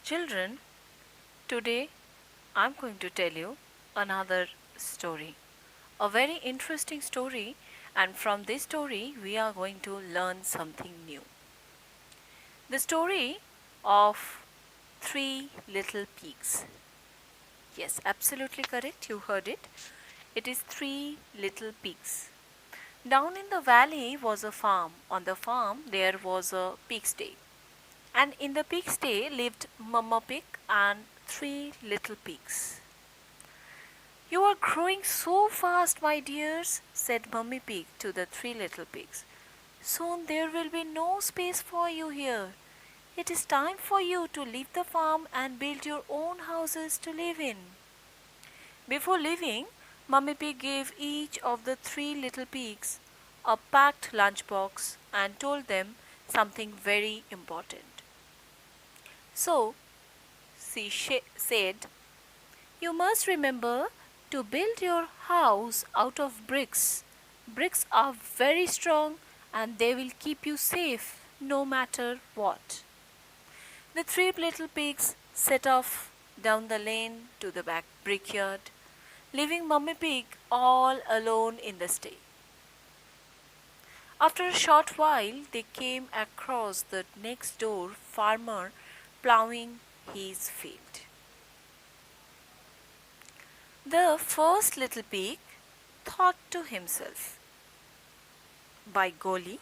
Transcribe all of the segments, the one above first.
Children, today I'm going to tell you another story. A very interesting story, and from this story, we are going to learn something new. The story of three little pigs. Yes, absolutely correct, you heard it. It is three little pigs. Down in the valley was a farm. On the farm, there was a pigsty. And in the pigsty lived Mamma Pig and three little pigs. You are growing so fast, my dears, said Mummy Pig to the three little pigs. Soon there will be no space for you here. It is time for you to leave the farm and build your own houses to live in. Before leaving, Mummy Pig gave each of the three little pigs a packed lunchbox and told them something very important. So, said, you must remember to build your house out of bricks. Bricks are very strong and they will keep you safe no matter what. The three little pigs set off down the lane to the back brickyard, leaving Mummy Pig all alone in the stay. After a short while, they came across the next door farmer plowing his field. The first little pig thought to himself, by golly,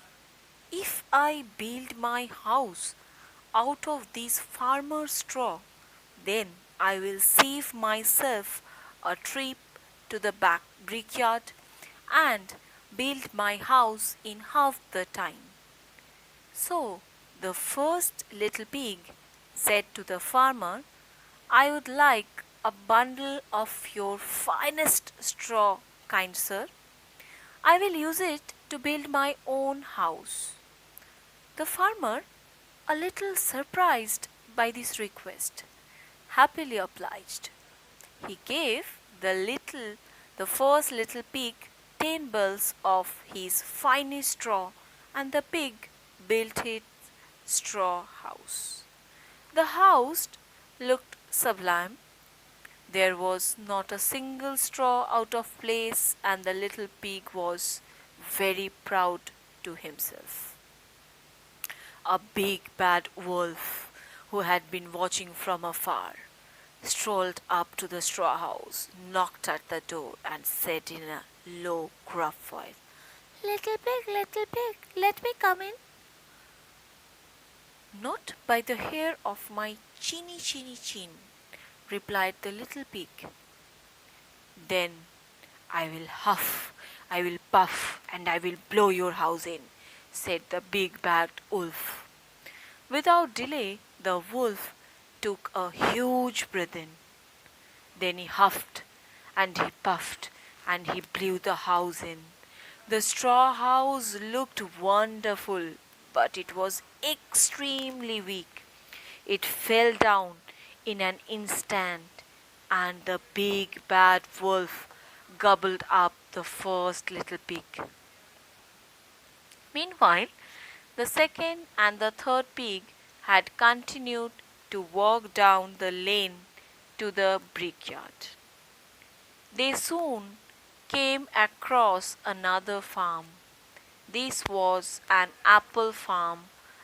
if I build my house out of this farmer's straw, then I will save myself a trip to the back brickyard and build my house in half the time. So the first little pig said to the farmer, I would like a bundle of your finest straw, kind sir. I will use it to build my own house. The farmer, a little surprised by this request, happily obliged. He gave the first little pig 10 bells of his finest straw, and the pig built its straw house. The house looked sublime. There was not a single straw out of place, and the little pig was very proud to himself. A big bad wolf, who had been watching from afar, strolled up to the straw house, knocked at the door, and said in a low, gruff voice, little pig, let me come in. Not by the hair of my chinny chin, replied the little pig. Then I will huff, I will puff, and I will blow your house in, said the big backed wolf. Without delay, the wolf took a huge breath in. Then he huffed and he puffed and he blew the house in. The straw house looked wonderful, but it was extremely weak. It fell down in an instant, and the big bad wolf gobbled up the first little pig. Meanwhile, the second and the third pig had continued to walk down the lane to the brickyard. They soon came across another farm. This was an apple farm,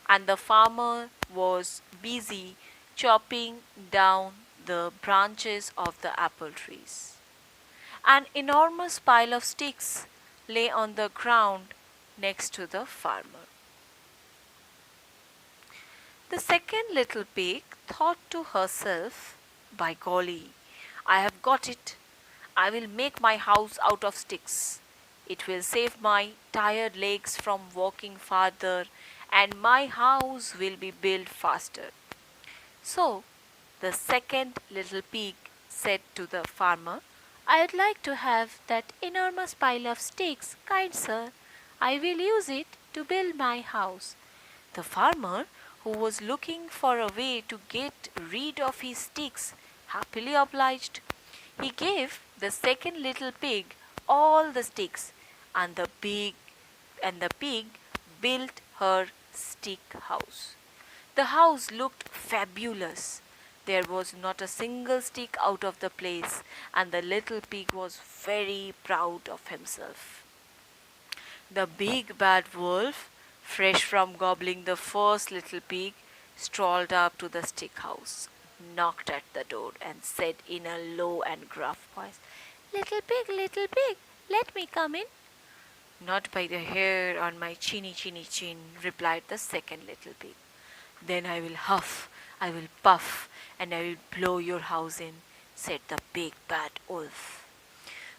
and the farmer was busy chopping down the branches of the apple trees. An enormous pile of sticks lay on the ground next to the farmer. The second little pig thought to herself, by golly, I have got it. I will make my house out of sticks. It will save my tired legs from walking farther, and my house will be built faster. So the second little pig said to the farmer, I would like to have that enormous pile of sticks, kind sir. I will use it to build my house. The farmer, who was looking for a way to get rid of his sticks, happily obliged. He gave the second little pig all the sticks, and the pig built her stick house. The house looked fabulous. There was not a single stick out of the place, and the little pig was very proud of himself. The big bad wolf, fresh from gobbling the first little pig, strolled up to the stick house, knocked at the door, and said in a low and gruff voice, little pig, let me come in. Not by the hair on my chinny chin, replied the second little pig. Then I will huff, I will puff, and I will blow your house in, said the big bad wolf.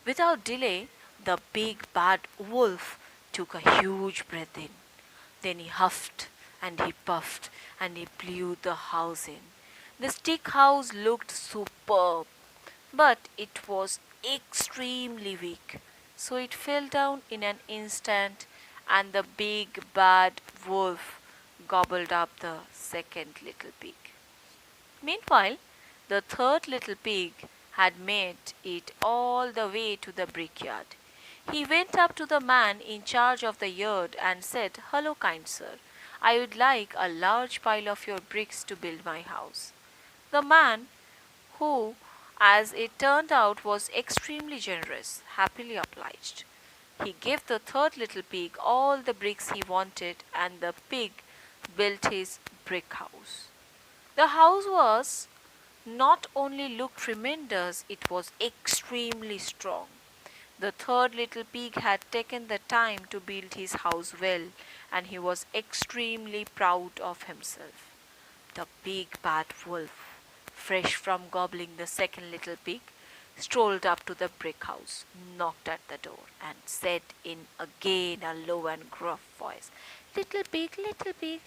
Without delay, the big bad wolf took a huge breath in. Then he huffed and he puffed and he blew the house in. The stick house looked superb, but it was extremely weak. So it fell down in an instant, and the big bad wolf gobbled up the second little pig. Meanwhile, the third little pig had made it all the way to the brickyard. He went up to the man in charge of the yard and said, "Hello, kind sir. I would like a large pile of your bricks to build my house." The man, who, as it turned out, was extremely generous, happily obliged. He gave the third little pig all the bricks he wanted, and the pig built his brick house. The house was not only looked tremendous, it was extremely strong. The third little pig had taken the time to build his house well, and he was extremely proud of himself. The big bad wolf, fresh from gobbling the second little pig, strolled up to the brick house, knocked at the door, and said in again a low and gruff voice, little pig,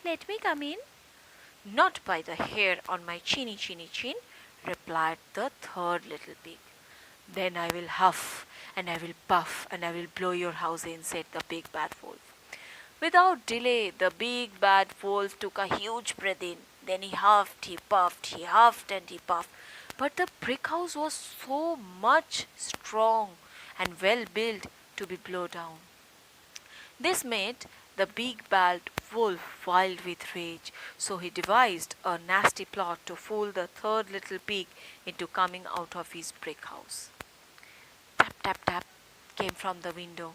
let me come in." "Not by the hair on my chinny chin," replied the third little pig. "Then I will huff, and I will puff, and I will blow your house in," said the big bad wolf. Without delay, the big bad wolf took a huge breath in. Then he huffed, he puffed, he huffed and he puffed. But the brick house was so much strong and well built to be blown down. This made the big bad wolf wild with rage, so he devised a nasty plot to fool the third little pig into coming out of his brick house. Tap, tap, tap came from the window.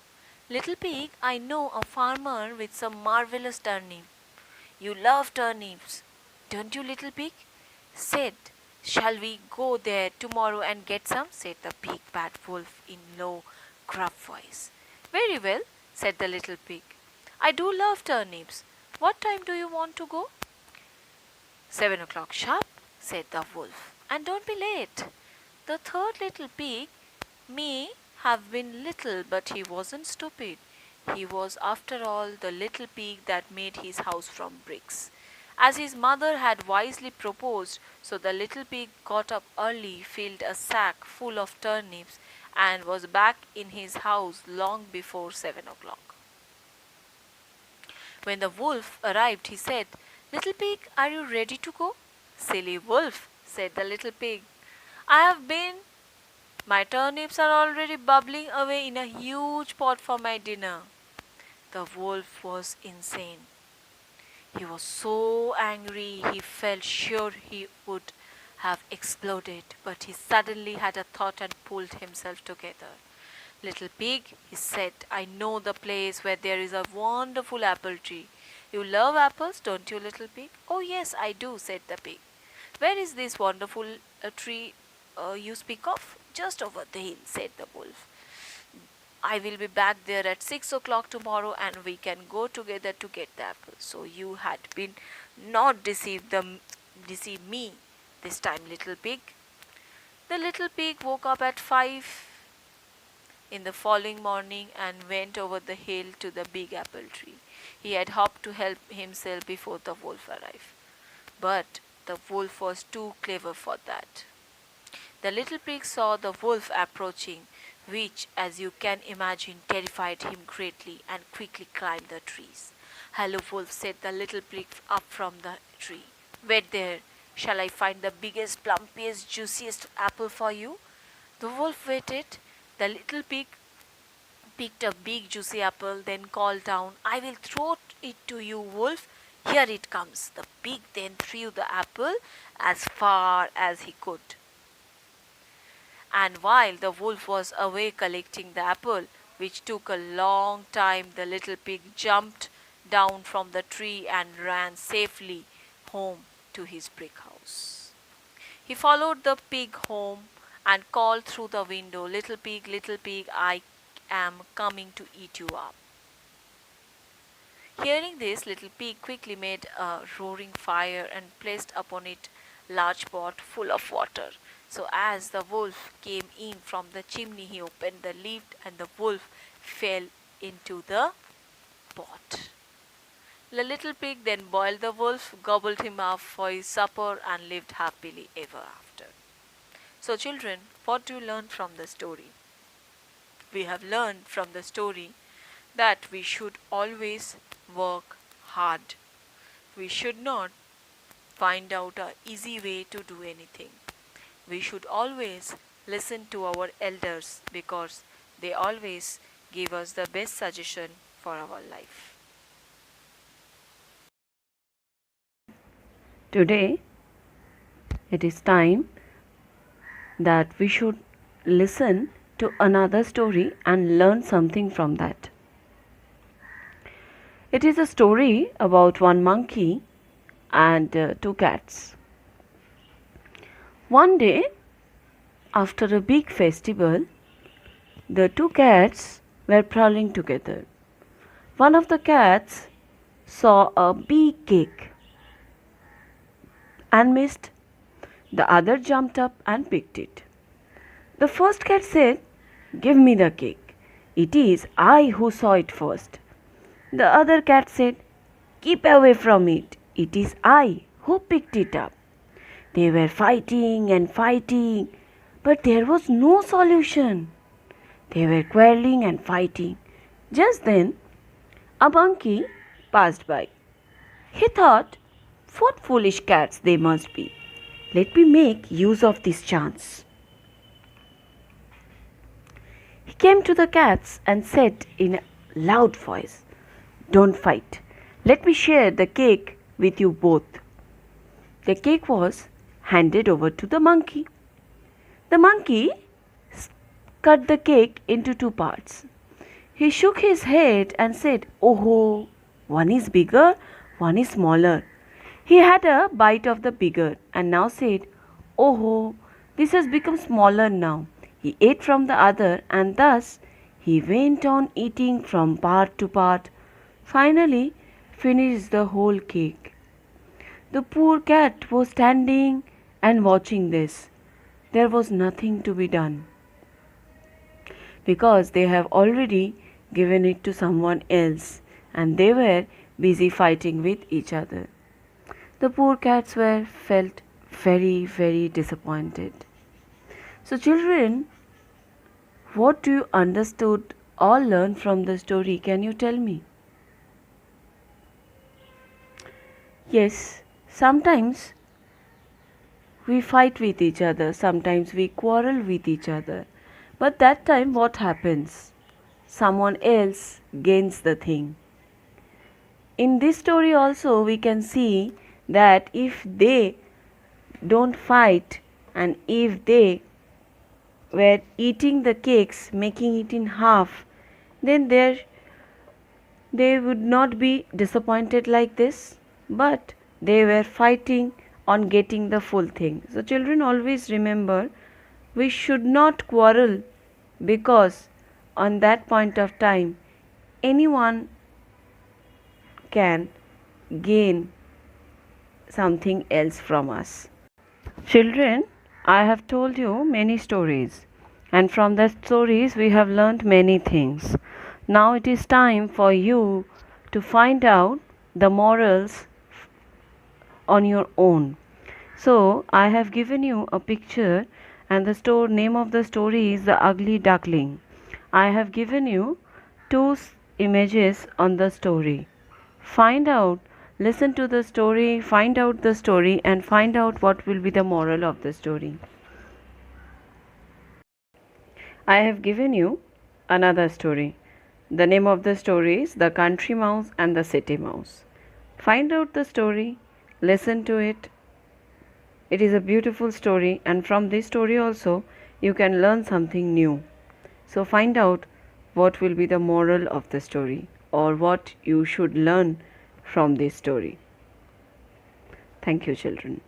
"Little pig, I know a farmer with some marvelous turnip. You love turnips, don't you, little pig?" said. "Shall we go there tomorrow and get some?" said the big bad wolf in low, gruff voice. "Very well," said the little pig. "I do love turnips. What time do you want to go?" 7 o'clock sharp, said the wolf. "And don't be late." The third little pig may have been little, but he wasn't stupid. He was, after all, the little pig that made his house from bricks. As his mother had wisely proposed, so the little pig got up early, filled a sack full of turnips, and was back in his house long before 7 o'clock. When the wolf arrived, he said, "Little pig, are you ready to go?" "Silly wolf," said the little pig, "I have been. My turnips are already bubbling away in a huge pot for my dinner." The wolf was insane. He was so angry he felt sure he would have exploded, but he suddenly had a thought and pulled himself together. "Little pig," he said, "I know the place where there is a wonderful apple tree. You love apples, don't you, little pig?" "Oh, yes, I do," said the pig. "Where is this wonderful tree you speak of?" "Just over the hill," said the wolf. "I will be back there at 6 o'clock tomorrow, and we can go together to get the apples." "So you had been not deceive me this time, little pig." The little pig woke up at 5 in the following morning and went over the hill to the big apple tree. He had hopped to help himself before the wolf arrived. But the wolf was too clever for that. The little pig saw the wolf approaching, which, as you can imagine, terrified him greatly, and quickly climbed the trees. "Hello, wolf," said the little pig up from the tree. "Wait there. Shall I find the biggest, plumpiest, juiciest apple for you?" The wolf waited. The little pig picked a big, juicy apple, then called down, "I will throw it to you, wolf. Here it comes. The pig then threw the apple as far as he could. And while the wolf was away collecting the apple, which took a long time, the little pig jumped down from the tree and ran safely home to his brick house. He followed the pig home and called through the window, little pig, I am coming to eat you up." Hearing this, little pig quickly made a roaring fire and placed upon it large pot full of water. So as the wolf came in from the chimney, he opened the lid and the wolf fell into the pot. The little pig then boiled the wolf, gobbled him up for his supper, and lived happily ever after. So, children, what do you learn from the story? We have learned from the story that we should always work hard. We should not find out an easy way to do anything. We should always listen to our elders because they always give us the best suggestion for our life. Today, it is time that we should listen to another story and learn something from that. It is a story about one monkey and two cats. One day, after a big festival, the two cats were prowling together. One of the cats saw a big cake and missed. The other jumped up and picked it. The first cat said, "Give me the cake. It is I who saw it first." The other cat said, "Keep away from it. It is I who picked it up." They were fighting and fighting, but there was no solution. They were quarreling and fighting. Just then, a monkey passed by. He thought, "What foolish cats they must be. Let me make use of this chance." He came to the cats and said in a loud voice, "Don't fight. Let me share the cake with you both." The cake was handed over to the monkey. The monkey cut the cake into two parts. He shook his head and said, "Oh, one is bigger, one is smaller." He had a bite of the bigger and now said, "Oh, this has become smaller now." He ate from the other and thus he went on eating from part to part, finally finished the whole cake. The poor cat was standing and watching this. There was nothing to be done because they have already given it to someone else and they were busy fighting with each other. The poor cats were felt very, very disappointed. So children, what do you understood or learn from the story? Can you tell me? Yes, sometimes we fight with each other, sometimes we quarrel with each other. But that time what happens? Someone else gains the thing. In this story also we can see that if they don't fight and if they were eating the cakes, making it in half, then they would not be disappointed like this, but they were fighting on getting the full thing. So children, always remember, we should not quarrel because on that point of time anyone can gain something else from us. Children, I have told you many stories, and from the stories we have learned many things. Now it is time for you to find out the morals on your own. So I have given you a picture and the name of the story is The Ugly Duckling. I have given you two images on the story. Find out, listen to the story, find out the story and find out what will be the moral of the story. I have given you another story. The name of the story is The Country Mouse and the City Mouse. Find out the story, listen to it. It is a beautiful story, and from this story also you can learn something new. So find out what will be the moral of the story or what you should learn from this story. Thank you, children.